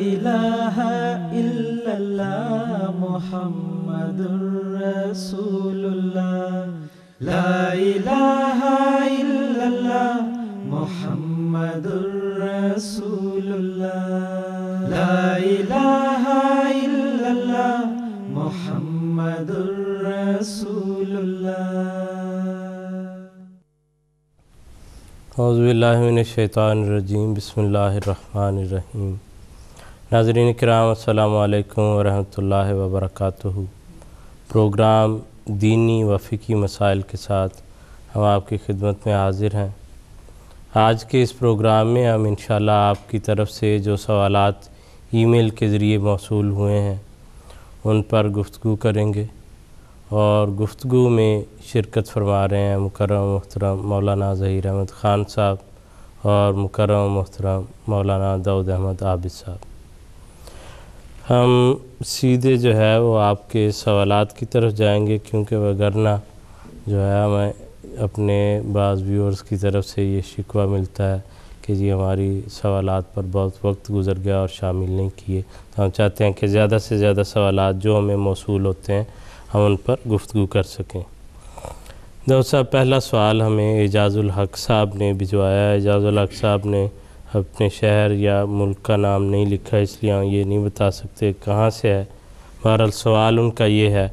الہ الا اللہ محمد رسول اللہ لا الہ الا اللہ محمد رسول اللہ لا الہ الا اللہ محمد رسول اللہ۔ اعوذ باللہ من الشیطان الرجیم، بسم اللہ الرحمن الرحیم۔ ناظرین کرام، السلام علیکم ورحمۃ اللہ وبرکاتہ۔ پروگرام دینی و فقہی مسائل کے ساتھ ہم آپ کی خدمت میں حاضر ہیں۔ آج کے اس پروگرام میں ہم انشاءاللہ آپ کی طرف سے جو سوالات ای میل کے ذریعے موصول ہوئے ہیں ان پر گفتگو کریں گے، اور گفتگو میں شرکت فرما رہے ہیں مکرم محترم مولانا ظہیر احمد خان صاحب اور مکرم محترم مولانا داؤد احمد عابد صاحب۔ ہم سیدھے جو ہے وہ آپ کے سوالات کی طرف جائیں گے، کیونکہ وگرنہ جو ہے ہمیں اپنے بعض ویورز کی طرف سے یہ شکوہ ملتا ہے کہ جی ہماری سوالات پر بہت وقت گزر گیا اور شامل نہیں کیے، تو ہم چاہتے ہیں کہ زیادہ سے زیادہ سوالات جو ہمیں موصول ہوتے ہیں ہم ان پر گفتگو کر سکیں۔ داؤد صاحب، پہلا سوال ہمیں اعجاز الحق صاحب نے بھجوایا ہے۔ اعجاز الحق صاحب نے اپنے شہر یا ملک کا نام نہیں لکھا، اس لیے ہم یہ نہیں بتا سکتے کہاں سے ہے۔ بہرحال سوال ان کا یہ ہے،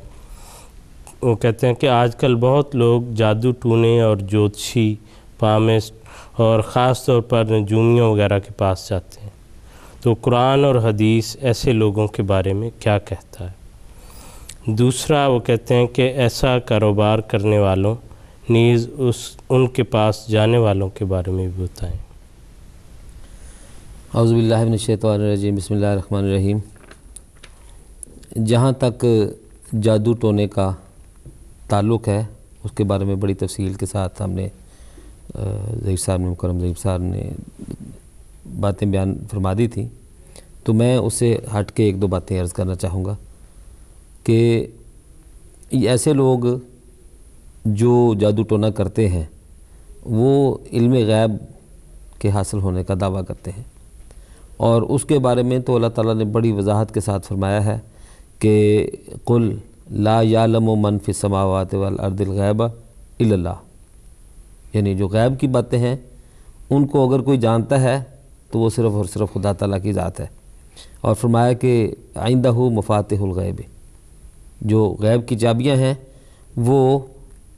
وہ کہتے ہیں کہ آج کل بہت لوگ جادو ٹونے اور جوتشی، پامسٹ اور خاص طور پر نجومیوں وغیرہ کے پاس جاتے ہیں، تو قرآن اور حدیث ایسے لوگوں کے بارے میں کیا کہتا ہے؟ دوسرا، وہ کہتے ہیں کہ ایسا کاروبار کرنے والوں نیز ان کے پاس جانے والوں کے بارے میں بھی بتائیں۔ اعوذ باللہ من الشیطان الرجیم، بسم اللہ الرحمن الرحیم۔ جہاں تک جادو ٹونے کا تعلق ہے اس کے بارے میں بڑی تفصیل کے ساتھ ہم نے ظہیر صاحب نے، مکرم ظہیر صاحب نے باتیں بیان فرما دی تھیں، تو میں اس سے ہٹ کے ایک دو باتیں عرض کرنا چاہوں گا کہ ایسے لوگ جو جادو ٹونا کرتے ہیں وہ علم غیب کے حاصل ہونے کا دعویٰ کرتے ہیں، اور اس کے بارے میں تو اللہ تعالیٰ نے بڑی وضاحت کے ساتھ فرمایا ہے کہ قل لا یعلم من فی السماوات والارض الغیب الا اللہ، یعنی جو غیب کی باتیں ہیں ان کو اگر کوئی جانتا ہے تو وہ صرف اور صرف خدا تعالیٰ کی ذات ہے، اور فرمایا کہ عندہ مفاتح الغیب، جو غیب کی چابیاں ہیں وہ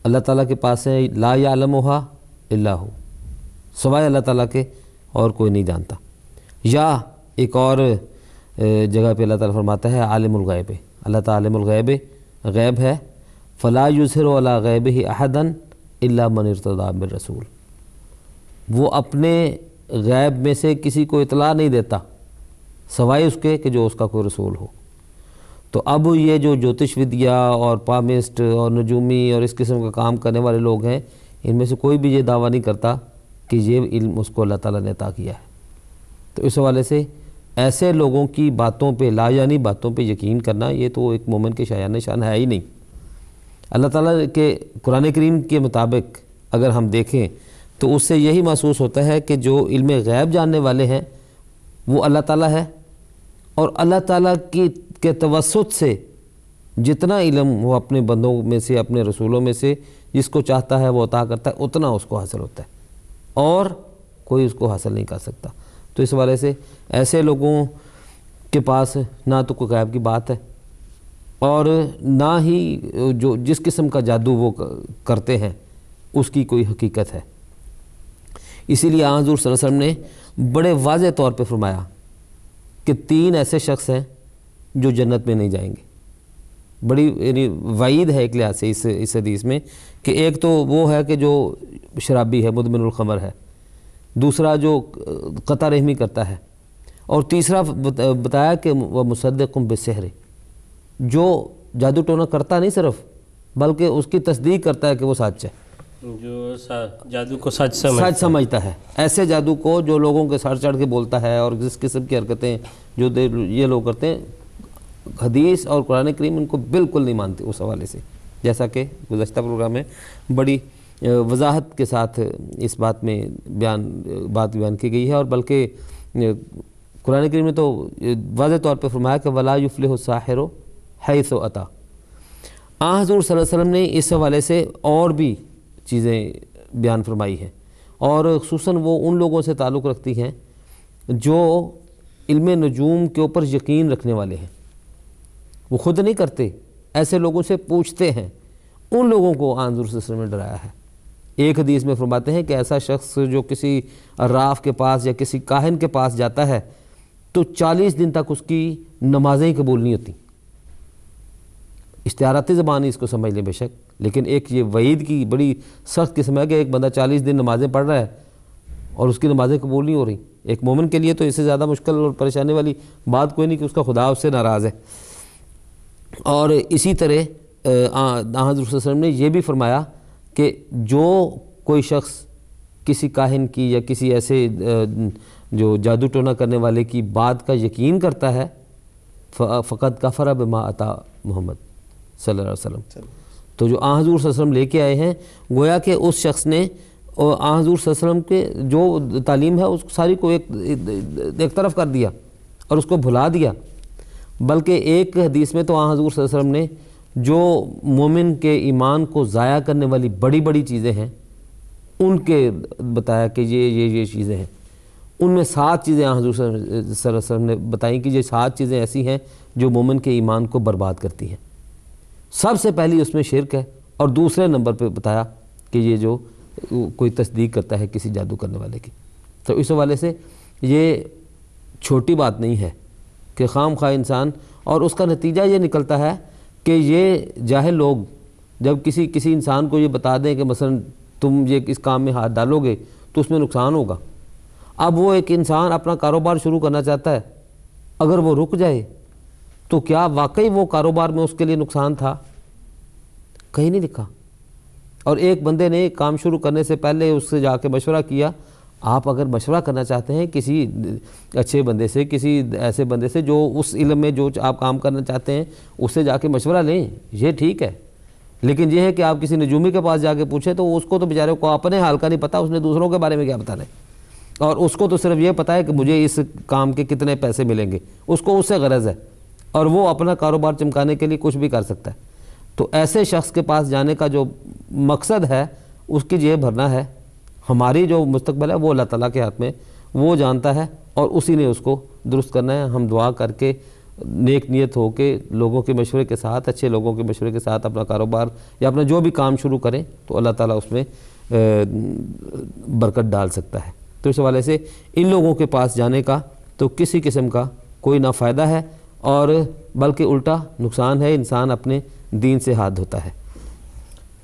اللہ تعالیٰ کے پاس ہیں، لا یعلمھا الا ہو، سوائے اللہ تعالیٰ کے اور کوئی نہیں جانتا۔ یا ایک اور جگہ پہ اللہ تعالیٰ فرماتا ہے عالم الغیب، اللہ تعالیٰ عالم الغیب، غیب ہے، فلا یظہر علی غیبہ احدا الا من ارتضی من رسول، وہ اپنے غیب میں سے کسی کو اطلاع نہیں دیتا سوائے اس کے کہ جو اس کا کوئی رسول ہو۔ تو اب یہ جو جوتش ودیا اور پامسٹ اور نجومی اور اس قسم کا کام کرنے والے لوگ ہیں، ان میں سے کوئی بھی یہ دعویٰ نہیں کرتا کہ یہ علم اس کو اللہ تعالیٰ نے عطا کیا ہے۔ تو اس حوالے سے ایسے لوگوں کی باتوں پہ، لا یعنی باتوں پہ یقین کرنا، یہ تو ایک مومن کے شایان شان ہے ہی نہیں۔ اللہ تعالیٰ کے قرآن کریم کے مطابق اگر ہم دیکھیں تو اس سے یہی محسوس ہوتا ہے کہ جو علم غیب جاننے والے ہیں وہ اللہ تعالیٰ ہے، اور اللہ تعالیٰ کے توسط سے جتنا علم وہ اپنے بندوں میں سے، اپنے رسولوں میں سے جس کو چاہتا ہے وہ عطا کرتا ہے، اتنا اس کو حاصل ہوتا ہے، اور کوئی اس کو حاصل نہیں کر سکتا۔ تو اس حوالے سے ایسے لوگوں کے پاس نہ تو کوئی غیب کی بات ہے، اور نہ ہی جو جس قسم کا جادو وہ کرتے ہیں اس کی کوئی حقیقت ہے۔ اسی لیے حضور صلی اللہ علیہ وسلم نے بڑے واضح طور پہ فرمایا کہ 3 ایسے شخص ہیں جو جنت میں نہیں جائیں گے۔ بڑی یعنی وعید ہے ایک لحاظ سے اس حدیث میں، کہ ایک تو وہ ہے کہ جو شرابی ہے، مدمن الخمر ہے، دوسرا جو قطع رحمی کرتا ہے، اور تیسرا بتایا کہ وہ مصدق بالسحر، جو جادو ٹونا کرتا نہیں صرف بلکہ اس کی تصدیق کرتا ہے کہ وہ سچ ہے، جو جادو کو سچ سمجھتا ہے۔ ایسے جادو کو جو لوگوں کے سر چڑھ کے بولتا ہے اور جس قسم کی حرکتیں جو یہ لوگ کرتے ہیں، حدیث اور قرآن کریم ان کو بالکل نہیں مانتے اس حوالے سے، جیسا کہ گزشتہ پروگرام میں بڑی وضاحت کے ساتھ اس بات میں بات بیان کی گئی ہے، اور بلکہ قرآن کریم نے تو واضح طور پہ فرمایا کہ ولا یفلح الساحر حیث اتی۔ حضور صلی اللہ علیہ وسلم نے اس حوالے سے اور بھی چیزیں بیان فرمائی ہیں، اور خصوصاً وہ ان لوگوں سے تعلق رکھتی ہیں جو علم نجوم کے اوپر یقین رکھنے والے ہیں، وہ خود نہیں کرتے، ایسے لوگوں سے پوچھتے ہیں، ان لوگوں کو حضور صلی اللہ علیہ وسلم نے ڈرایا ہے۔ ایک حدیث میں فرماتے ہیں کہ ایسا شخص جو کسی عراف کے پاس یا کسی کاہن کے پاس جاتا ہے تو 40 دن تک اس کی نمازیں ہی قبول نہیں ہوتی۔ اشتہاراتی زبان ہی اس کو سمجھ لیں بے شک، لیکن ایک یہ وعید کی بڑی سخت قسم ہے کہ ایک بندہ 40 دن نمازیں پڑھ رہا ہے اور اس کی نمازیں قبول نہیں ہو رہی۔ ایک مومن کے لیے تو اس سے زیادہ مشکل اور پریشانی والی بات کوئی نہیں کہ اس کا خدا اس سے ناراض ہے۔ اور اسی طرح حضرت صلی اللہ علیہ وسلم نے یہ بھی فرمایا کہ جو کوئی شخص کسی کاہن کی یا کسی ایسے جو جادو ٹونا کرنے والے کی بات کا یقین کرتا ہے فقط کفر بما اتی محمد صلی اللہ علیہ وسلم، تو جو حضور صلی اللہ علیہ وسلم لے کے آئے ہیں گویا کہ اس شخص نے حضور صلی اللہ علیہ وسلم کے جو تعلیم ہے اس ساری کو ایک طرف کر دیا اور اس کو بھلا دیا۔ بلکہ ایک حدیث میں تو حضور صلی اللہ علیہ وسلم نے جو مومن کے ایمان کو ضائع کرنے والی بڑی بڑی چیزیں ہیں ان کے بتایا کہ یہ چیزیں ہیں، ان میں 7 چیزیں حضور صلی اللہ علیہ وسلم نے بتائیں کہ یہ 7 چیزیں ایسی ہیں جو مومن کے ایمان کو برباد کرتی ہیں۔ سب سے پہلی اس میں شرک ہے، اور دوسرے نمبر پہ بتایا کہ یہ جو کوئی تصدیق کرتا ہے کسی جادو کرنے والے کی۔ تو اس حوالے سے یہ چھوٹی بات نہیں ہے کہ خام خواہ انسان، اور اس کا نتیجہ یہ نکلتا ہے کہ یہ جاہل لوگ جب کسی انسان کو یہ بتا دیں کہ مثلا تم یہ اس کام میں ہاتھ ڈالو گے تو اس میں نقصان ہوگا، اب وہ ایک انسان اپنا کاروبار شروع کرنا چاہتا ہے، اگر وہ رک جائے تو کیا واقعی وہ کاروبار میں اس کے لیے نقصان تھا؟ کہیں نہیں لکھا۔ اور ایک بندے نے کام شروع کرنے سے پہلے اس سے جا کے مشورہ کیا۔ آپ اگر مشورہ کرنا چاہتے ہیں کسی اچھے بندے سے، کسی ایسے بندے سے جو اس علم میں جو آپ کام کرنا چاہتے ہیں اس سے جا کے مشورہ لیں، یہ ٹھیک ہے، لیکن یہ ہے کہ آپ کسی نجومی کے پاس جا کے پوچھیں تو اس کو تو بیچارے کو اپنے حال کا نہیں پتہ، اس نے دوسروں کے بارے میں کیا بتانا ہے، اور اس کو تو صرف یہ پتہ ہے کہ مجھے اس کام کے کتنے پیسے ملیں گے، اس کو اس سے غرض ہے، اور وہ اپنا کاروبار چمکانے کے لیے کچھ بھی کر سکتا ہے۔ تو ایسے شخص کے پاس جانے کا جو مقصد ہے اس کی جیب بھرنا ہے۔ ہماری جو مستقبل ہے وہ اللہ تعالیٰ کے ہاتھ میں، وہ جانتا ہے اور اسی نے اس کو درست کرنا ہے۔ ہم دعا کر کے نیک نیت ہو کے لوگوں کے مشورے کے ساتھ، اچھے لوگوں کے مشورے کے ساتھ اپنا کاروبار یا اپنا جو بھی کام شروع کریں تو اللہ تعالیٰ اس میں برکت ڈال سکتا ہے۔ تو اس حوالے سے ان لوگوں کے پاس جانے کا تو کسی قسم کا کوئی نہ فائدہ ہے اور بلکہ الٹا نقصان ہے، انسان اپنے دین سے ہاتھ دھوتا ہے۔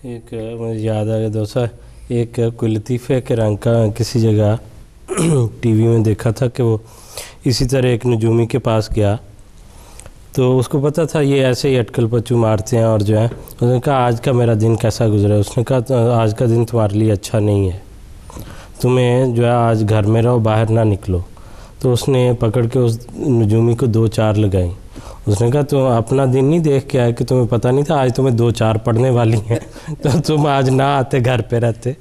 ایک مجھے یاد آ گیا دوسرا، ایک کوئی لطیفہ کے رنگ کا کسی جگہ ٹی وی میں دیکھا تھا کہ وہ اسی طرح ایک نجومی کے پاس گیا تو اس کو پتہ تھا یہ ایسے ہی اٹکل پچو مارتے ہیں، اور جو ہے اس نے کہا آج کا میرا دن کیسا گزرا ہے؟ اس نے کہا آج کا دن تمہارے لیے اچھا نہیں ہے، تمہیں جو ہے آج گھر میں رہو، باہر نہ نکلو۔ تو اس نے پکڑ کے اس نجومی کو 2-4 لگائیں۔ اس نے کہا تم اپنا دن نہیں دیکھ کے آئے کہ تمہیں پتہ نہیں تھا آج تمہیں 2-4 پڑھنے والی ہیں تو تم آج نہ آتے، گھر پہ رہتے۔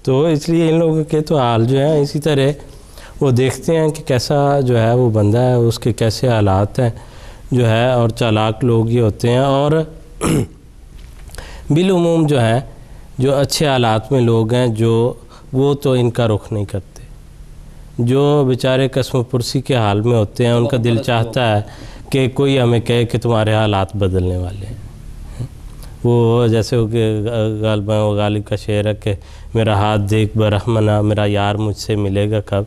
تو اس لیے ان لوگوں کے تو حال جو ہیں اسی طرح وہ دیکھتے ہیں کہ کیسا جو ہے وہ بندہ ہے، اس کے کیسے حالات ہیں جو ہے، اور چالاک لوگ ہی ہوتے ہیں، اور بالعموم جو ہے جو اچھے حالات میں لوگ ہیں جو وہ تو ان کا رخ نہیں کرتے۔ جو بیچارے قسم پرسی کے حال میں ہوتے ہیں ان کا دل چاہتا ہے کہ کوئی ہمیں کہے کہ تمہارے حالات بدلنے والے ہیں۔ وہ جیسے غالب کا شعر ہے کہ میرا ہاتھ دیکھ برہمنا، میرا یار مجھ سے ملے گا کب،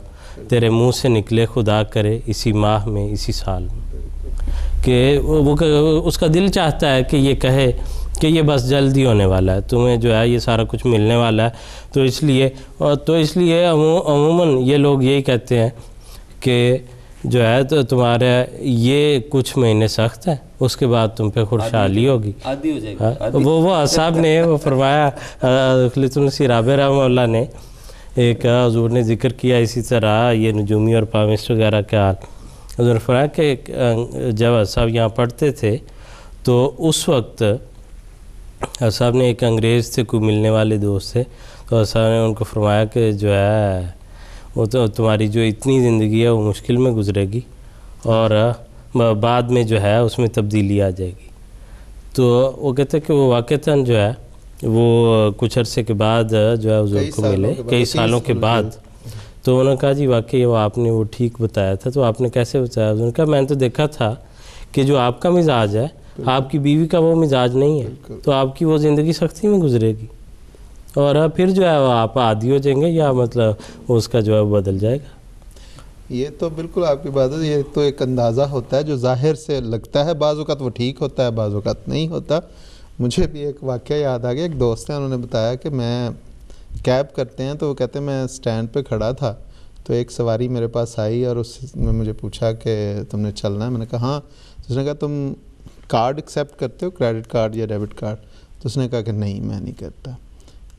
تیرے منہ سے نکلے خدا کرے اسی ماہ میں اسی سال میں، کہ وہ اس کا دل چاہتا ہے کہ یہ کہے کہ یہ بس جلدی ہونے والا ہے، تمہیں جو ہے یہ سارا کچھ ملنے والا ہے۔ تو اس لیے عموماً یہ لوگ یہی کہتے ہیں کہ جو ہے تو تمہارے یہ کچھ مہینے سخت ہے، اس کے بعد تم پہ خوشحالی ہوگی، عادی ہو جائے گا۔ وہ صاحب نے وہ فرمایا، خلیۃ النصیر رابع رحمہ اللہ نے ایک حضور نے ذکر کیا اسی طرح یہ نجومی اور پامسٹ وغیرہ کے حال۔ حضور نے فرمایا کہ جب صاحب یہاں پڑھتے تھے تو اس وقت صاحب نے ایک انگریز سے کوئی ملنے والے دوست تھے، تو صاحب نے ان کو فرمایا کہ جو ہے وہ تو تمہاری جو اتنی زندگی ہے وہ مشکل میں گزرے گی اور بعد میں جو ہے اس میں تبدیلی آ جائے گی. تو وہ کہتے ہیں کہ وہ واقعتاً جو ہے وہ کچھ عرصے کے بعد جو ہے حضور کو ملے کئی سالوں کے بعد. تو انہوں نے کہا جی واقعی وہ آپ نے وہ ٹھیک بتایا تھا. تو آپ نے کیسے بتایا؟ انہوں نے کہا میں نے تو دیکھا تھا کہ جو آپ کا مزاج ہے آپ کی بیوی کا وہ مزاج نہیں ہے, تو آپ کی وہ زندگی سختی میں گزرے گی اور پھر جو ہے وہ آپ عادی ہو جائیں گے یا مطلب اس کا جو ہے بدل جائے گا. یہ تو بالکل آپ کی بات ہے. یہ تو ایک اندازہ ہوتا ہے جو ظاہر سے لگتا ہے, بعض اوقات وہ ٹھیک ہوتا ہے بعض اوقات نہیں ہوتا. مجھے بھی ایک واقعہ یاد آ گیا. ایک دوست ہیں, انہوں نے بتایا کہ میں کیب کرتے ہیں, تو وہ کہتے ہیں میں سٹینڈ پہ کھڑا تھا تو ایک سواری میرے پاس آئی اور اس نے مجھے پوچھا کہ تم نے چلنا ہے. میں نے کہا ہاں. تو اس نے کہا تم کارڈ ایکسیپٹ کرتے ہو, کریڈٹ کارڈ یا ڈیبٹ کارڈ؟ تو اس نے کہا کہ نہیں میں نہیں کرتا.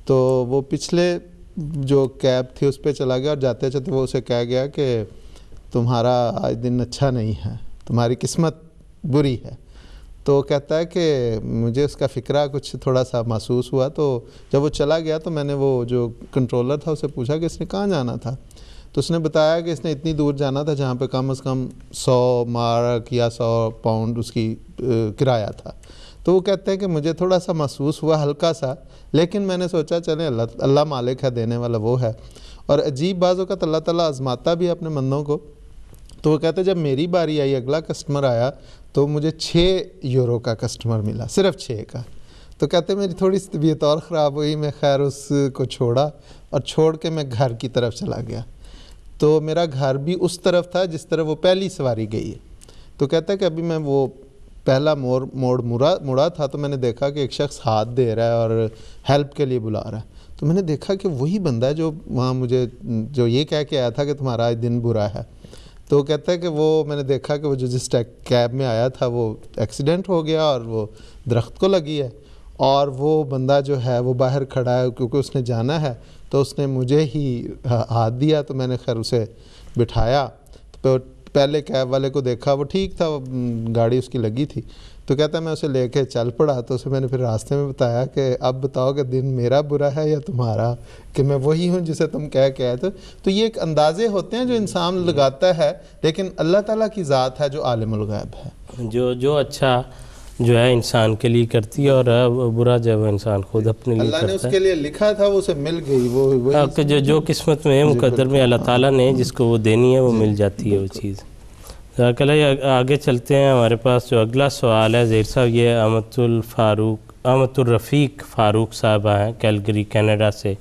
تو وہ پچھلے جو کیب تھی اس پہ چلا گیا اور جاتے جاتے وہ اسے کہہ گیا کہ تمہارا آج دن اچھا نہیں ہے, تمہاری قسمت بری ہے. تو کہتا ہے کہ مجھے اس کا فکرہ کچھ تھوڑا سا محسوس ہوا. تو جب وہ چلا گیا تو میں نے وہ جو کنٹرولر تھا اسے پوچھا کہ اس نے کہاں جانا تھا. تو اس نے بتایا کہ اس نے اتنی دور جانا تھا جہاں پہ کم از کم 100 مارک یا 100 پاؤنڈ اس کی کرایہ تھا. تو وہ کہتے ہیں کہ مجھے تھوڑا سا محسوس ہوا ہلکا سا, لیکن میں نے سوچا چلیں اللہ مالک ہے, دینے والا وہ ہے. اور عجیب بعض اوقات اللہ تعالیٰ آزماتا بھی اپنے بندوں کو. تو وہ کہتے ہیں جب میری باری آئی, اگلا کسٹمر آیا تو مجھے 6 یورو کا کسٹمر ملا, صرف 6 کا. تو کہتے ہیں میری تھوڑی سی طبیعت اور خراب ہوئی, میں خیر اس کو چھوڑا اور چھوڑ کے میں گھر کی طرف چلا گیا. تو میرا گھر بھی اس طرف تھا جس طرف وہ پہلی سواری گئی ہے. تو کہتا ہے کہ ابھی میں وہ پہلا موڑ مڑا تھا تو میں نے دیکھا کہ ایک شخص ہاتھ دے رہا ہے اور ہیلپ کے لیے بلا رہا ہے. تو میں نے دیکھا کہ وہی بندہ ہے جو وہاں مجھے جو یہ کہہ کے آیا تھا کہ تمہارا آج دن برا ہے. تو کہتا ہے کہ وہ میں نے دیکھا کہ وہ جو جس کیب میں آیا تھا وہ ایکسیڈنٹ ہو گیا اور وہ درخت کو لگی ہے, اور وہ بندہ جو ہے وہ باہر کھڑا ہے کیونکہ اس نے جانا ہے. تو اس نے مجھے ہی ہاتھ دیا تو میں نے خیر اسے بٹھایا. تو پہلے کیب والے کو دیکھا وہ ٹھیک تھا, وہ گاڑی اس کی لگی تھی. تو کہتا ہے میں اسے لے کے چل پڑا. تو اسے میں نے پھر راستے میں بتایا کہ اب بتاؤ کہ دن میرا برا ہے یا تمہارا, کہ میں وہی ہوں جسے تم کہہ کے آئے تھے. تو یہ ایک اندازے ہوتے ہیں جو انسان لگاتا ہے, لیکن اللہ تعالیٰ کی ذات ہے جو عالم الغیب ہے, جو اچھا جو ہے انسان کے لیے کرتی ہے اور برا جو ہے انسان خود اپنے لیے کرتا ہے. اللہ نے اس کے لیے لکھا تھا وہ اسے مل گئی, وہ جو قسمت میں ہے مقدر میں اللہ تعالیٰ نے جس کو وہ دینی ہے وہ مل جاتی ہے وہ چیز. آگے چلتے ہیں. ہمارے پاس جو اگلا سوال ہے زہیر صاحب, یہ احمد الرفیق فاروق صاحبہ ہیں کیلگری کینیڈا سے.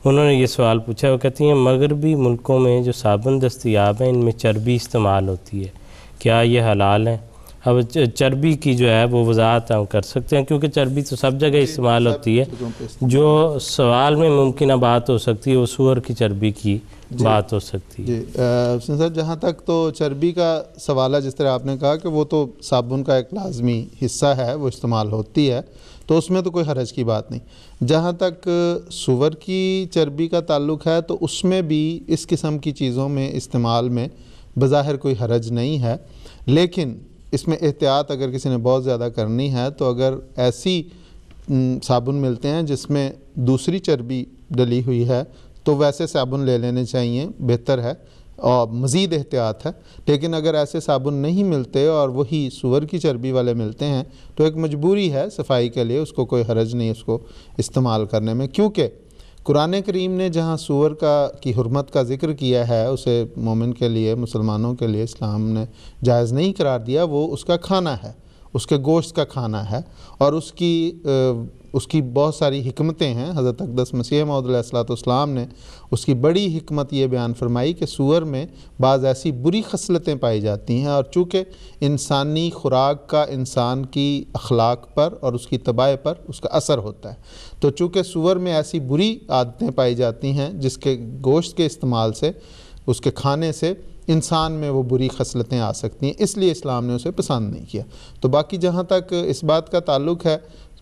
انہوں نے یہ سوال پوچھا. وہ کہتی ہیں مغربی ملکوں میں جو صابن دستیاب ہیں ان میں چربی استعمال ہوتی ہے, کیا یہ حلال ہے؟ اب چربی کی جو ہے وہ وضاحت ہم کر سکتے ہیں کیونکہ چربی تو سب جگہ استعمال ہوتی ہے. جو سوال میں ممکنہ بات ہو سکتی ہے وہ سور کی چربی کی بات ہو سکتی ہے. جی سر, جہاں تک تو چربی کا سوال ہے, جس طرح آپ نے کہا کہ وہ تو صابن کا ایک لازمی حصہ ہے, وہ استعمال ہوتی ہے, تو اس میں تو کوئی حرج کی بات نہیں. جہاں تک سور کی چربی کا تعلق ہے تو اس میں بھی اس قسم کی چیزوں میں استعمال میں بظاہر کوئی حرج نہیں ہے, لیکن اس میں احتیاط اگر کسی نے بہت زیادہ کرنی ہے تو اگر ایسی صابن ملتے ہیں جس میں دوسری چربی ڈلی ہوئی ہے تو ویسے صابن لے لینے چاہیے, بہتر ہے اور مزید احتیاط ہے. لیکن اگر ایسے صابن نہیں ملتے اور وہی سور کی چربی والے ملتے ہیں تو ایک مجبوری ہے صفائی کے لیے, اس کو کوئی حرج نہیں اس کو استعمال کرنے میں, کیونکہ قرآن کریم نے جہاں سور کی حرمت کا ذکر کیا ہے اسے مومن کے لیے, مسلمانوں کے لیے اسلام نے جائز نہیں قرار دیا. وہ اس کا کھانا ہے, اس کے گوشت کا کھانا ہے, اور اس کی بہت ساری حکمتیں ہیں. حضرت اقدس مسیح موعود علیہ الصلوۃ والسلام نے اس کی بڑی حکمت یہ بیان فرمائی کہ سور میں بعض ایسی بری خصلتیں پائی جاتی ہیں, اور چونکہ انسانی خوراک کا انسان کی اخلاق پر اور اس کی طباع پر اس کا اثر ہوتا ہے, تو چونکہ سور میں ایسی بری عادتیں پائی جاتی ہیں جس کے گوشت کے استعمال سے, اس کے کھانے سے انسان میں وہ بری خصلتیں آ سکتی ہیں, اس لیے اسلام نے اسے پسند نہیں کیا. تو باقی جہاں تک اس بات کا تعلق ہے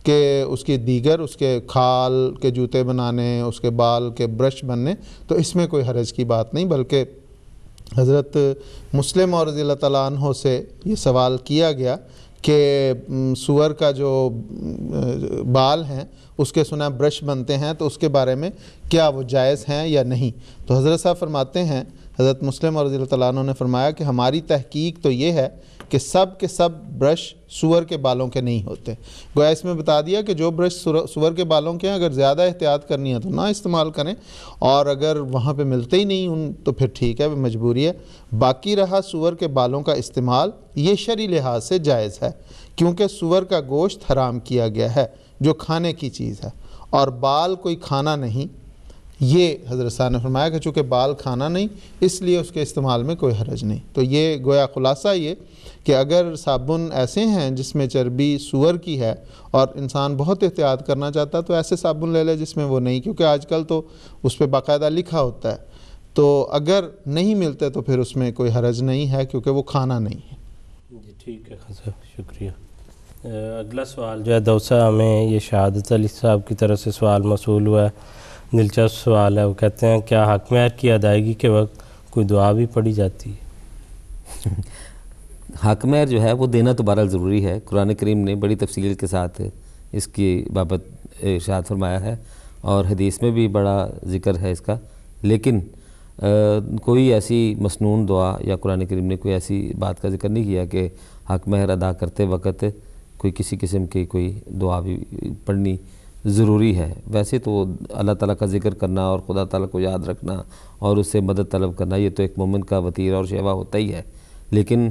کہ اس کی دیگر, اس کے کھال کے جوتے بنانے, اس کے بال کے برش بننے, تو اس میں کوئی حرج کی بات نہیں. بلکہ حضرت مسلم اور رضی اللہ تعالیٰ عنہ سے یہ سوال کیا گیا کہ سور کا جو بال ہیں اس کے سنا برش بنتے ہیں تو اس کے بارے میں کیا وہ جائز ہیں یا نہیں. تو حضرت صاحب فرماتے ہیں، حضرت مسلم رضی اللہ تعالیٰ عنہ نے فرمایا کہ ہماری تحقیق تو یہ ہے کہ سب کے سب برش سور کے بالوں کے نہیں ہوتے. گویا اس میں بتا دیا کہ جو برش سور کے بالوں کے ہیں اگر زیادہ احتیاط کرنی ہے تو نہ استعمال کریں، اور اگر وہاں پہ ملتے ہی نہیں تو پھر ٹھیک ہے، مجبوری ہے. باقی رہا سور کے بالوں کا استعمال، یہ شرعی لحاظ سے جائز ہے کیونکہ سور کا گوشت حرام کیا گیا ہے جو کھانے کی چیز ہے، اور بال کوئی کھانا نہیں. یہ حضرت صاحب نے فرمایا کہ چونکہ بال کھانا نہیں اس لیے اس کے استعمال میں کوئی حرج نہیں. تو یہ گویا خلاصہ یہ کہ اگر صابن ایسے ہیں جس میں چربی سور کی ہے اور انسان بہت احتیاط کرنا چاہتا ہے تو ایسے صابن لے لے جس میں وہ نہیں، کیونکہ آج کل تو اس پہ باقاعدہ لکھا ہوتا ہے. تو اگر نہیں ملتے تو پھر اس میں کوئی حرج نہیں ہے کیونکہ وہ کھانا نہیں ہے. جی ٹھیک ہے خان صاحب، شکریہ. اگلا سوال جو ہے دوسا ہمیں یہ شہادت علی صاحب کی طرف سے سوال موصول ہوا ہے، دلچسپ سوال ہے. وہ کہتے ہیں کیا حق مہر کی ادائیگی کے وقت کوئی دعا بھی پڑھی جاتی ہے؟ حق مہر جو ہے وہ دینا تو بہرحال ضروری ہے. قرآن کریم نے بڑی تفصیل کے ساتھ اس کی بابت ارشاد فرمایا ہے اور حدیث میں بھی بڑا ذکر ہے اس کا. لیکن کوئی ایسی مسنون دعا یا قرآن کریم نے کوئی ایسی بات کا ذکر نہیں کیا کہ حق مہر ادا کرتے وقت کوئی کسی قسم کی کوئی دعا بھی پڑھنی ضروری ہے. ویسے تو اللہ تعالیٰ کا ذکر کرنا اور خدا تعالیٰ کو یاد رکھنا اور اس سے مدد طلب کرنا یہ تو ایک مومن کا وطیرہ اور شیوا ہوتا ہی ہے. لیکن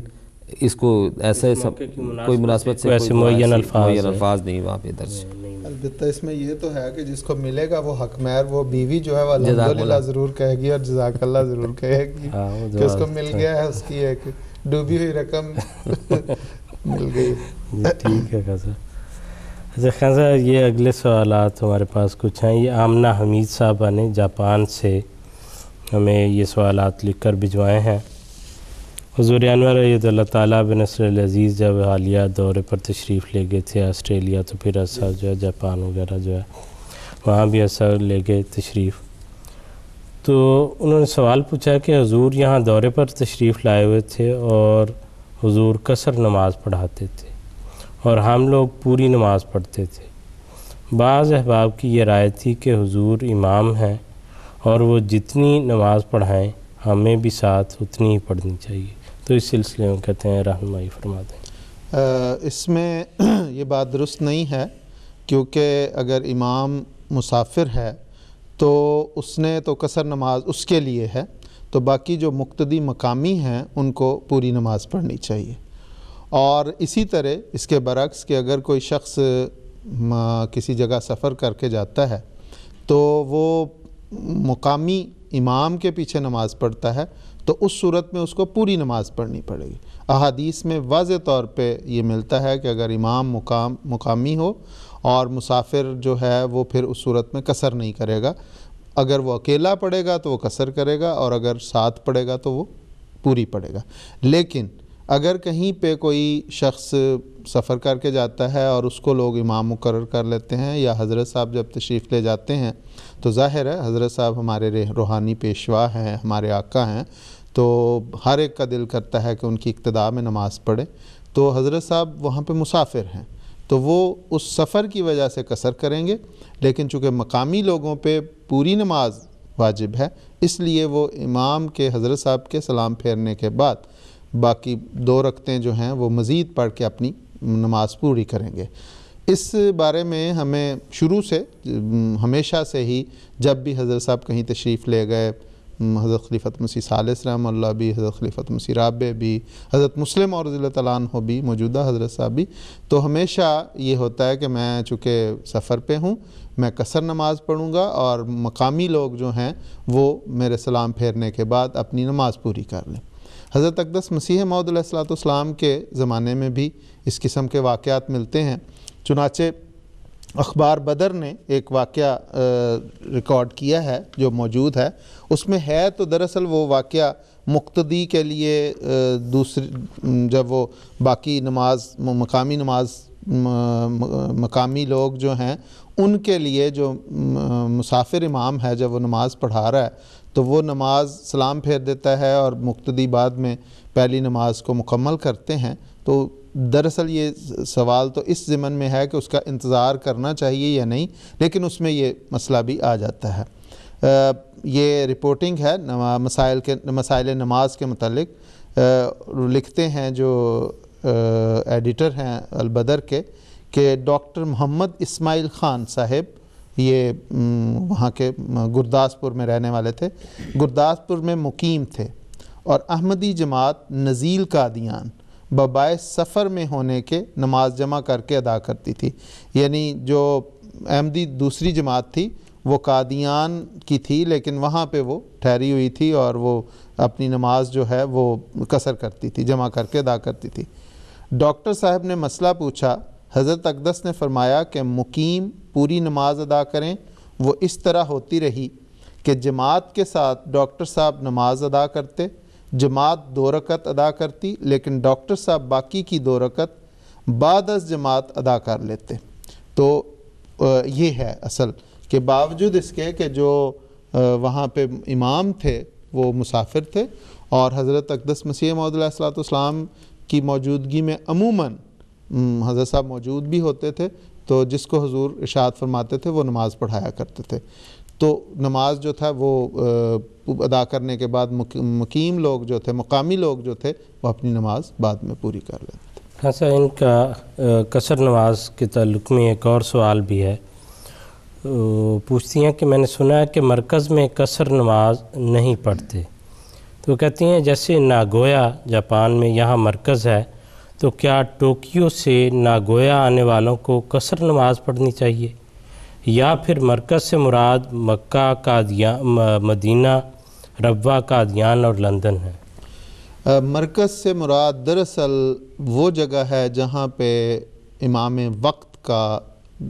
اس کو ایسے کوئی مناسبت سے کوئی معین الفاظ نہیں وہاں پہ درج. البتہ اس میں یہ تو ہے کہ جس کو ملے گا وہ حق مہر، وہ بیوی جو ہے وہ الحمدللہ ضرور کہے گی اور جزاک اللہ ضرور کہے گی کہ اس کو مل گیا ہے، اس کی ایک ڈوبی ہوئی رقم مل گئی. ٹھیک ہے خان صاحب. اچھا خان صاحب، یہ اگلے سوالات ہمارے پاس کچھ ہیں. یہ آمنہ حمید صاحبہ نے جاپان سے ہمیں یہ سوالات لکھ کر بھجوائے ہیں. حضور انور عید اللہ تعالیٰ بنصر العزیز جب حالیہ دورے پر تشریف لے گئے تھے آسٹریلیا، تو پھر ایسا جو ہے جاپان وغیرہ جو ہے وہاں بھی ایسا لے گئے تشریف. تو انہوں نے سوال پوچھا کہ حضور یہاں دورے پر تشریف لائے ہوئے تھے اور حضور قصر نماز پڑھاتے تھے اور ہم لوگ پوری نماز پڑھتے تھے. بعض احباب کی یہ رائے تھی کہ حضور امام ہیں اور وہ جتنی نماز پڑھائیں ہمیں بھی ساتھ اتنی ہی پڑھنی چاہیے. تو اس سلسلے میں کہتے ہیں رہنمائی فرما دیں. اس میں یہ بات درست نہیں ہے کیونکہ اگر امام مسافر ہے تو اس نے تو قصر نماز اس کے لیے ہے، تو باقی جو مقتدی مقامی ہیں ان کو پوری نماز پڑھنی چاہیے. اور اسی طرح اس کے برعکس کہ اگر کوئی شخص کسی جگہ سفر کر کے جاتا ہے تو وہ مقامی امام کے پیچھے نماز پڑھتا ہے تو اس صورت میں اس کو پوری نماز پڑھنی پڑے گی. احادیث میں واضح طور پہ یہ ملتا ہے کہ اگر امام مقامی ہو اور مسافر جو ہے وہ پھر اس صورت میں قصر نہیں کرے گا. اگر وہ اکیلا پڑھے گا تو وہ قصر کرے گا اور اگر ساتھ پڑھے گا تو وہ پوری پڑھے گا. لیکن اگر کہیں پہ کوئی شخص سفر کر کے جاتا ہے اور اس کو لوگ امام مقرر کر لیتے ہیں یا حضرت صاحب جب تشریف لے جاتے ہیں تو ظاہر ہے حضرت صاحب ہمارے روحانی پیشوا ہیں، ہمارے آقا ہیں، تو ہر ایک کا دل کرتا ہے کہ ان کی اقتداء میں نماز پڑھے. تو حضرت صاحب وہاں پہ مسافر ہیں تو وہ اس سفر کی وجہ سے قصر کریں گے، لیکن چونکہ مقامی لوگوں پہ پوری نماز واجب ہے اس لیے وہ امام کے حضرت صاحب کے سلام پھیرنے کے بعد باقی 2 رکعتیں جو ہیں وہ مزید پڑھ کے اپنی نماز پوری کریں گے. اس بارے میں ہمیں شروع سے ہمیشہ سے ہی جب بھی حضرت صاحب کہیں تشریف لے گئے، حضرت خلیفۃ مسیح ثالث رحمہ اللہ بھی، حضرت خلیفۃ مسیح رابع بھی، حضرت مسلم اور رضی اللہ تعالیٰ عنہ بھی، موجودہ حضرت صاحب بھی، تو ہمیشہ یہ ہوتا ہے کہ میں چونکہ سفر پہ ہوں میں قصر نماز پڑھوں گا اور مقامی لوگ جو ہیں وہ میرے سلام پھیرنے کے بعد اپنی نماز پوری کر لیں. حضرت اقدس مسیح موعود علیہ الصلوۃ والسلام کے زمانے میں بھی اس قسم کے واقعات ملتے ہیں. چنانچہ اخبار بدر نے ایک واقعہ ریکارڈ کیا ہے جو موجود ہے. اس میں ہے تو دراصل وہ واقعہ مقتدی کے لیے دوسری جب وہ باقی نماز مقامی نماز مقامی لوگ جو ہیں ان کے لیے جو مسافر امام ہے جب وہ نماز پڑھا رہا ہے تو وہ نماز سلام پھیر دیتا ہے اور مقتدی بعد میں پہلی نماز کو مکمل کرتے ہیں تو دراصل یہ سوال تو اس ضمن میں ہے کہ اس کا انتظار کرنا چاہیے یا نہیں، لیکن اس میں یہ مسئلہ بھی آ جاتا ہے۔ یہ رپورٹنگ ہے مسائل نماز کے متعلق، لکھتے ہیں جو ایڈیٹر ہیں البدر کے کہ ڈاکٹر محمد اسماعیل خان صاحب، یہ وہاں کے گرداسپور میں رہنے والے تھے، گرداسپور میں مقیم تھے، اور احمدی جماعت نزیل قادیان بباعث سفر میں ہونے کے نماز جمع کر کے ادا کرتی تھی۔ یعنی جو احمدی دوسری جماعت تھی وہ قادیان کی تھی، لیکن وہاں پہ وہ ٹھہری ہوئی تھی اور وہ اپنی نماز جو ہے وہ قصر کرتی تھی، جمع کر کے ادا کرتی تھی۔ ڈاکٹر صاحب نے مسئلہ پوچھا، حضرت اقدس نے فرمایا کہ مقیم پوری نماز ادا کریں۔ وہ اس طرح ہوتی رہی کہ جماعت کے ساتھ ڈاکٹر صاحب نماز ادا کرتے، جماعت 2 رکعت ادا کرتی، لیکن ڈاکٹر صاحب باقی کی 2 رکعت بعد از جماعت ادا کر لیتے۔ تو یہ ہے اصل کہ باوجود اس کے کہ جو وہاں پہ امام تھے وہ مسافر تھے، اور حضرت اقدس مسیح موعود علیہ الصلوۃ والسلام کی موجودگی میں عموماً حضرت صاحب موجود بھی ہوتے تھے، تو جس کو حضور ارشاد فرماتے تھے وہ نماز پڑھایا کرتے تھے۔ تو نماز جو تھا وہ ادا کرنے کے بعد مقیم لوگ جو تھے، مقامی لوگ جو تھے، وہ اپنی نماز بعد میں پوری کر لیتے تھے۔ ہاں سر، ان کا قصر نماز کے تعلق میں ایک اور سوال بھی ہے۔ پوچھتی ہیں کہ میں نے سنا ہے کہ مرکز میں قصر نماز نہیں پڑھتے، تو کہتی ہیں جیسے ناگویا جاپان میں یہاں مرکز ہے، تو کیا ٹوکیو سے ناگویا آنے والوں کو قصر نماز پڑھنی چاہیے، یا پھر مرکز سے مراد مکہ، مدینہ، ربوہ، قادیان اور لندن ہے؟ مرکز سے مراد دراصل وہ جگہ ہے جہاں پہ امام وقت کا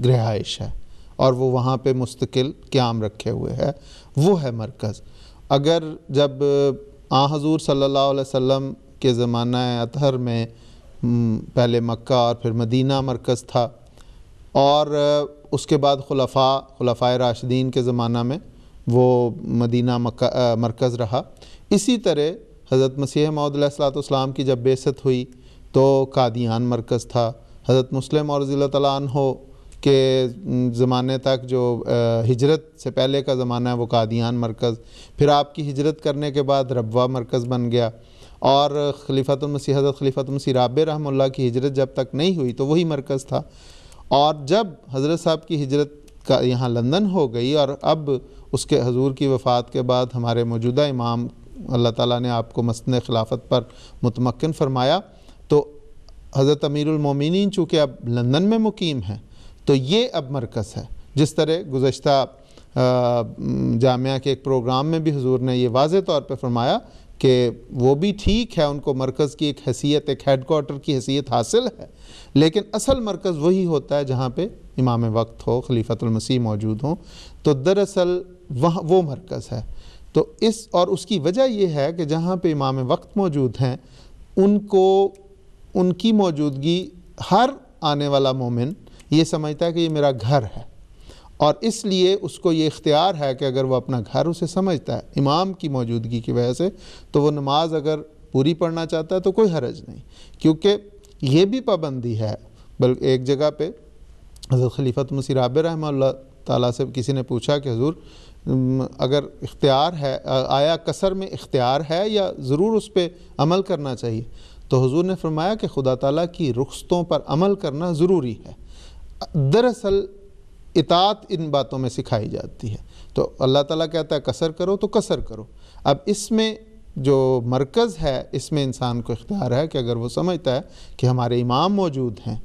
رہائش ہے اور وہ وہاں پہ مستقل قیام رکھے ہوئے ہے، وہ ہے مرکز۔ اگر جب حضور صلی اللہ علیہ وسلم کے زمانہ اطہر میں پہلے مکہ اور پھر مدینہ مرکز تھا، اور اس کے بعد خلفائے راشدین کے زمانہ میں وہ مدینہ مرکز رہا، اسی طرح حضرت مسیح موعود علیہ الصلوۃ والسلام کی جب بعثت ہوئی تو قادیان مرکز تھا۔ حضرت مسلم اور رضی اللہ تعالیٰ عنہ کے زمانے تک جو ہجرت سے پہلے کا زمانہ ہے وہ قادیان مرکز، پھر آپ کی ہجرت کرنے کے بعد ربوہ مرکز بن گیا، اور خلیفۃ المسیح حضرت خلیفۃ المسیح رابع رحمہ اللہ کی ہجرت جب تک نہیں ہوئی تو وہی مرکز تھا، اور جب حضرت صاحب کی ہجرت کا یہاں لندن ہو گئی اور اب اس کے حضور کی وفات کے بعد ہمارے موجودہ امام اللہ تعالیٰ نے آپ کو مسند خلافت پر متمکن فرمایا، تو حضرت امیر المومنین چونکہ اب لندن میں مقیم ہیں تو یہ اب مرکز ہے۔ جس طرح گزشتہ جامعہ کے ایک پروگرام میں بھی حضور نے یہ واضح طور پہ فرمایا کہ وہ بھی ٹھیک ہے، ان کو مرکز کی ایک حیثیت، ایک ہیڈ کوارٹر کی حیثیت حاصل ہے، لیکن اصل مرکز وہی ہوتا ہے جہاں پہ امام وقت ہو، خلیفۃ المسیح موجود ہوں، تو دراصل وہاں وہ مرکز ہے۔ تو اس کی وجہ یہ ہے کہ جہاں پہ امام وقت موجود ہیں ان کی موجودگی ہر آنے والا مومن یہ سمجھتا ہے کہ یہ میرا گھر ہے، اور اس لیے اس کو یہ اختیار ہے کہ اگر وہ اپنا گھر اسے سمجھتا ہے امام کی موجودگی کی وجہ سے، تو وہ نماز اگر پوری پڑھنا چاہتا ہے تو کوئی حرج نہیں، کیونکہ یہ بھی پابندی ہے۔ بلکہ ایک جگہ پہ حضرت خلیفۃ مسیح رابع رحمہ اللہ تعالیٰ سے کسی نے پوچھا کہ حضور اگر اختیار ہے، آیا قصر میں اختیار ہے یا ضرور اس پہ عمل کرنا چاہیے؟ تو حضور نے فرمایا کہ خدا تعالیٰ کی رخصتوں پر عمل کرنا ضروری ہے۔ دراصل اطاعت ان باتوں میں سکھائی جاتی ہے، تو اللہ تعالیٰ کہتا ہے قصر کرو تو قصر کرو۔ اب اس میں جو مرکز ہے اس میں انسان کو اختیار ہے کہ اگر وہ سمجھتا ہے کہ ہمارے امام موجود ہیں،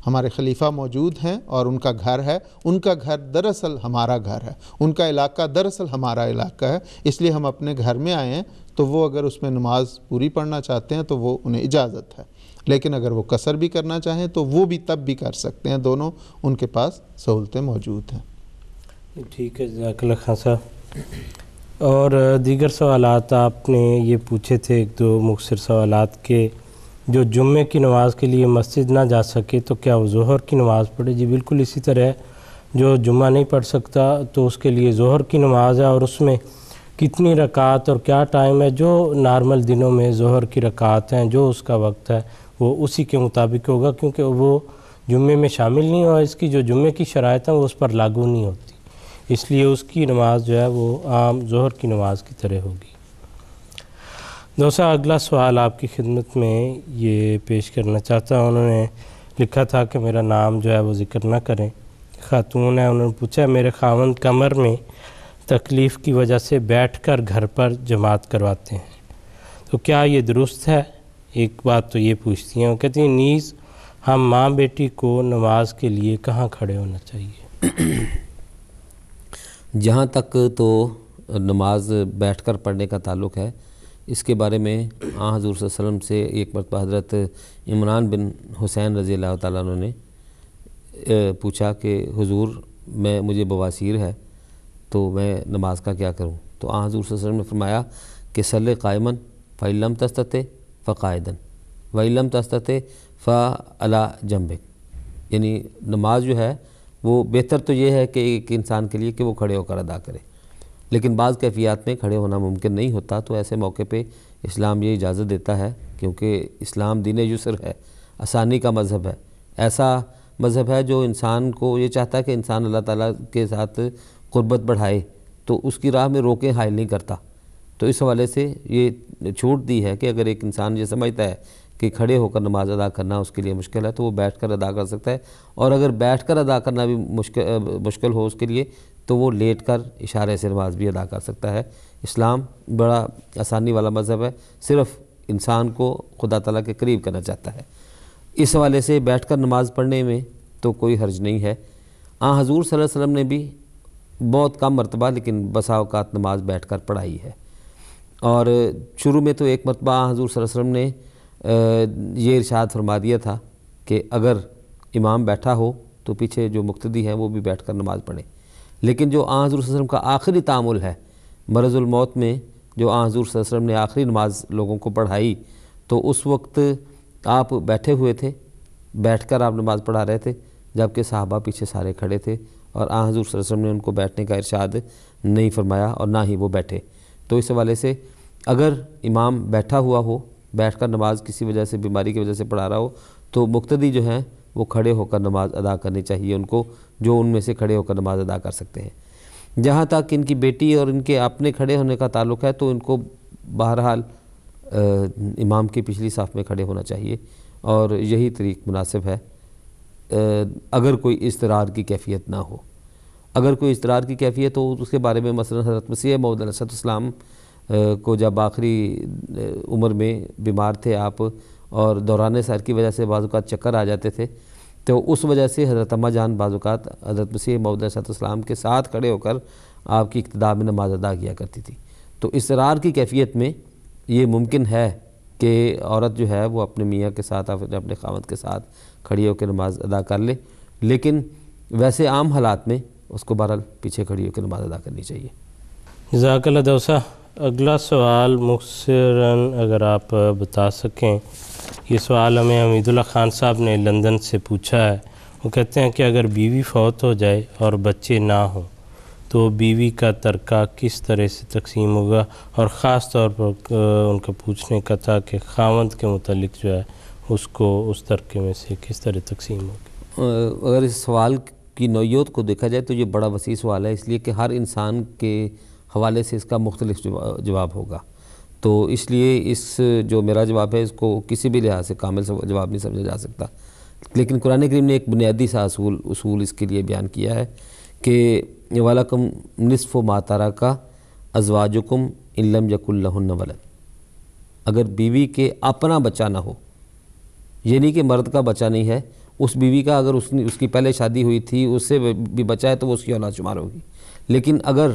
ہمارے خلیفہ موجود ہیں اور ان کا گھر ہے، ان کا گھر دراصل ہمارا گھر ہے، ان کا علاقہ دراصل ہمارا علاقہ ہے، اس لیے ہم اپنے گھر میں آئے ہیں، تو وہ اگر اس میں نماز پوری پڑھنا چاہتے ہیں تو وہ انہیں اجازت ہے، لیکن اگر وہ قصر بھی کرنا چاہیں تو وہ بھی تب بھی کر سکتے ہیں، دونوں ان کے پاس سہولتیں موجود ہیں۔ ٹھیک ہے، جزاک اللہ خان صاحب۔ اور دیگر سوالات آپ نے یہ پوچھے تھے، ایک دو مختصر سوالات کے جو جمعے کی نماز کے لیے مسجد نہ جا سکے تو کیا وہ ظہر کی نماز پڑھے؟ جی بالکل اسی طرح ہے، جو جمعہ نہیں پڑھ سکتا تو اس کے لیے ظہر کی نماز ہے، اور اس میں کتنی رکعت اور کیا ٹائم ہے، جو نارمل دنوں میں ظہر کی رکعت ہیں جو اس کا وقت ہے وہ اسی کے مطابق ہوگا، کیونکہ وہ جمعے میں شامل نہیں ہوا، اس کی جو جمعے کی شرائط ہیں وہ اس پر لاگو نہیں ہوتی، اس لیے اس کی نماز جو ہے وہ عام ظہر کی نماز کی طرح ہوگی۔ دوسرا اگلا سوال آپ کی خدمت میں یہ پیش کرنا چاہتا ہوں، انہوں نے لکھا تھا کہ میرا نام جو ہے وہ ذکر نہ کریں، خاتون ہے، انہوں نے پوچھا میرے خاوند کمر میں تکلیف کی وجہ سے بیٹھ کر گھر پر جماعت کرواتے ہیں، تو کیا یہ درست ہے؟ ایک بات تو یہ پوچھتی ہیں، وہ کہتی ہیں نیز ہم ماں بیٹی کو نماز کے لیے کہاں کھڑے ہونا چاہیے؟ جہاں تک تو نماز بیٹھ کر پڑھنے کا تعلق ہے، اس کے بارے میں حضور صلی اللہ علیہ وسلم سے ایک مرتبہ حضرت عمران بن حسین رضی اللہ تعالیٰ عنہ نے پوچھا کہ حضور مجھے بواسیر ہے تو میں نماز کا کیا کروں؟ تو حضور صلی اللہ علیہ وسلم نے فرمایا کہ صلی قائمن فَإِن لَمْ تَسْتَطِعْ فَقَاعِدًا وَإِن لَمْ تَسْتَطِعْ فَعَلَىٰ جَنبِكَ، یعنی نماز جو ہے وہ بہتر تو یہ ہے کہ ایک انسان کے لیے کہ وہ کھڑے ہو کر ادا کرے، لیکن بعض کیفیات میں کھڑے ہونا ممکن نہیں ہوتا، تو ایسے موقع پہ اسلام یہ اجازت دیتا ہے، کیونکہ اسلام دین یسر ہے، آسانی کا مذہب ہے، ایسا مذہب ہے جو انسان کو یہ چاہتا ہے کہ انسان اللہ تعالیٰ کے ساتھ قربت بڑھائے، تو اس کی راہ میں روکیں حائل نہیں کرتا، تو اس حوالے سے یہ چھوٹ دی ہے کہ اگر ایک انسان یہ سمجھتا ہے کہ کھڑے ہو کر نماز ادا کرنا اس کے لیے مشکل ہے تو وہ بیٹھ کر ادا کر سکتا ہے، اور اگر بیٹھ کر ادا کرنا بھی مشکل ہو اس کے لیے تو وہ لیٹ کر اشارے سے نماز بھی ادا کر سکتا ہے۔ اسلام بڑا آسانی والا مذہب ہے، صرف انسان کو خدا تعالیٰ کے قریب کرنا چاہتا ہے، اس حوالے سے بیٹھ کر نماز پڑھنے میں تو کوئی حرج نہیں ہے۔ حضور صلی اللہ علیہ وسلم نے بھی بہت کم مرتبہ لیکن بسا اوقات نماز بیٹھ کر پڑھائی ہے، اور شروع میں تو ایک مرتبہ حضور صلی اللہ علیہ وسلم نے یہ ارشاد فرما دیا تھا کہ اگر امام بیٹھا ہو تو پیچھے جو مقتدی ہیں وہ بھی بیٹھ کر نماز پڑھیں، لیکن جو حضور صلی اللہ علیہ وسلم کا آخری تعامل ہے مرض الموت میں، جو حضور صلی اللہ علیہ وسلم نے آخری نماز لوگوں کو پڑھائی تو اس وقت آپ بیٹھے ہوئے تھے، بیٹھ کر آپ نماز پڑھا رہے تھے، جبکہ صحابہ پیچھے سارے کھڑے تھے، اور حضور صلی اللہ علیہ وسلم نے ان کو بیٹھنے کا ارشاد نہیں فرمایا اور نہ ہی وہ بیٹھے۔ تو اس حوالے سے اگر امام بیٹھا ہوا ہو، بیٹھ کر نماز کسی وجہ سے بیماری کی وجہ سے پڑھا رہا ہو، تو مقتدی جو ہیں وہ کھڑے ہو کر نماز ادا کرنی چاہیے ان کو، جو ان میں سے کھڑے ہو کر نماز ادا کر سکتے ہیں۔ جہاں تک ان کی بیٹی اور ان کے اپنے کھڑے ہونے کا تعلق ہے تو ان کو بہرحال امام کی پچھلی صف میں کھڑے ہونا چاہیے، اور یہی طریق مناسب ہے اگر کوئی اضطرار کی کیفیت نہ ہو۔ اگر کوئی اضطرار کی کیفیت ہو اس کے بارے میں مثلا حضرت مسیح موعود علیہ السلام کو جب آخری عمر میں بیمار تھے آپ، اور دوران سیر کی وجہ سے بعض اوقات چکر آ جاتے تھے، تو اس وجہ سے حضرت اماں جان بعض اوقات حضرت مسیح موعود علیہ السلام کے ساتھ کھڑے ہو کر آپ کی اقتداء میں نماز ادا کیا کرتی تھی۔ تو اضطرار کی کیفیت میں یہ ممکن ہے کہ عورت جو ہے وہ اپنے میاں کے ساتھ اپنے خاوند کے ساتھ کھڑی ہو کے نماز ادا کر لے، لیکن ویسے عام حالات میں اس کو بہرحال پیچھے کھڑی ہو کے نماز ادا کرنی چاہیے۔ جزاک اللہ دوسا۔ اگلا سوال مختصراً اگر آپ بتا سکیں، یہ سوال ہمیں حمید اللہ خان صاحب نے لندن سے پوچھا ہے، وہ کہتے ہیں کہ اگر بیوی فوت ہو جائے اور بچے نہ ہوں تو بیوی کا ترکہ کس طرح سے تقسیم ہوگا، اور خاص طور پر ان کا پوچھنے کا تھا کہ خاوند کے متعلق جو ہے اس کو اس ترکے میں سے کس طرح تقسیم ہوگی۔ اگر اس سوال کی نوعیت کو دیکھا جائے تو یہ بڑا وسیع سوال ہے، اس لیے کہ ہر انسان کے حوالے سے اس کا مختلف جواب ہوگا، تو اس لیے اس جو میرا جواب ہے اس کو کسی بھی لحاظ سے کامل جواب نہیں سمجھا جا سکتا، لیکن قرآن کریم نے ایک بنیادی سا اصول اس کے لیے بیان کیا ہے کہ وَلَكُمْ نِصْفُ مَا تَرَكَ أَزْوَاجُكُمْ إِن لَّمْ يَكُن لَّهُنَّ وَلَدٌ، اگر بیوی کے اپنا بچہ نہ ہو، یعنی کہ مرد کا بچہ نہیں ہے، اس بیوی کا اگر اس کی پہلے شادی ہوئی تھی اس سے بھی بچہ ہے تو وہ اس کی اولاد شمار ہوگی، لیکن اگر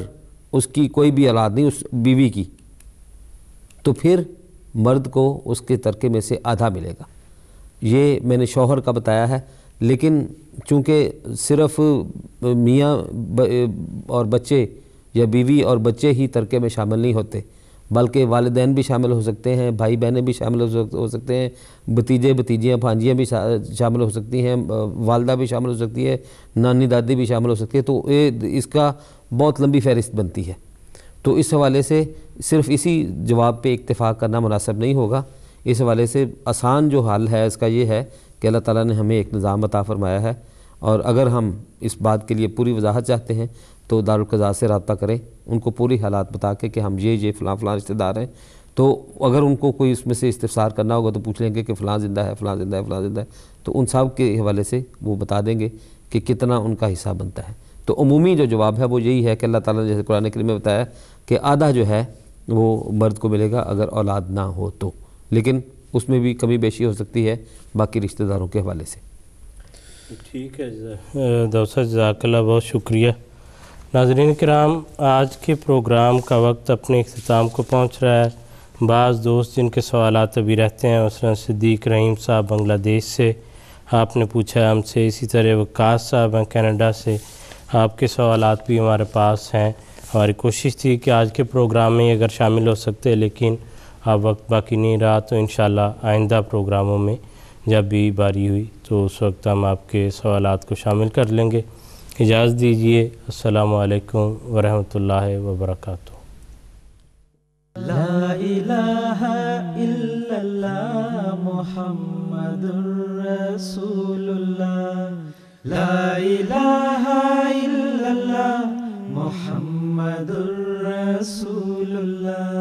اس کی کوئی بھی اولاد نہیں اس بیوی کی، تو پھر مرد کو اس کے ترکے میں سے آدھا ملے گا۔ یہ میں نے شوہر کا بتایا ہے، لیکن چونکہ صرف میاں اور بچے یا بیوی اور بچے ہی ترکے میں شامل نہیں ہوتے، بلکہ والدین بھی شامل ہو سکتے ہیں، بھائی بہنیں بھی شامل ہو سکتے ہیں، بھتیجے بھتیجیاں بھانجیاں بھی شامل ہو سکتی ہیں، والدہ بھی شامل ہو سکتی ہے، نانی دادی بھی شامل ہو سکتی ہے، تو اس کا بہت لمبی فہرست بنتی ہے۔ تو اس حوالے سے صرف اسی جواب پہ اکتفا کرنا مناسب نہیں ہوگا. اس حوالے سے آسان جو حل ہے اس کا یہ ہے کہ اللہ تعالیٰ نے ہمیں ایک نظام عطا فرمایا ہے، اور اگر ہم اس بات کے لیے پوری وضاحت چاہتے ہیں تو دارالقضاء سے رابطہ کریں، ان کو پوری حالات بتا کے کہ ہم یہ فلاں فلاں رشتہ دار ہیں. تو اگر ان کو کوئی اس میں سے استفسار کرنا ہوگا تو پوچھ لیں گے کہ فلاں زندہ ہے، فلاں زندہ ہے، فلاں زندہ ہے، تو ان سب کے حوالے سے وہ بتا دیں گے کہ کتنا ان کا حصہ بنتا ہے. تو عمومی جو جواب ہے وہ یہی ہے کہ اللہ تعالیٰ نے جیسے قرآن کریم میں بتایا کہ آدھا جو ہے وہ مرد کو ملے گا اگر اولاد نہ ہو تو، لیکن اس میں بھی کمی بیشی ہو سکتی ہے باقی رشتہ داروں کے حوالے سے. ٹھیک ہے دوست، جزاک اللہ، بہت شکریہ. ناظرین کرام، آج کے پروگرام کا وقت اپنے اختتام کو پہنچ رہا ہے. بعض دوست جن کے سوالات ابھی رہتے ہیں، مثلا صدیق رحیم صاحب بنگلہ دیش سے آپ نے پوچھا ہے ہم سے، اسی طرح وقاص صاحب ہیں کینیڈا سے، آپ کے سوالات بھی ہمارے پاس ہیں. ہماری کوشش تھی کہ آج کے پروگرام میں اگر شامل ہو سکتے، لیکن اب وقت باقی نہیں رہا، تو انشاءاللہ آئندہ پروگراموں میں جب بھی باری ہوئی تو اس وقت ہم آپ کے سوالات کو شامل کر لیں گے. اجازت دیجیے. السلام علیکم ورحمۃ اللہ وبرکاتہ. لا الہ الا اللہ محمد رسول اللہ. لا الہ الا اللہ محمد رسول اللہ.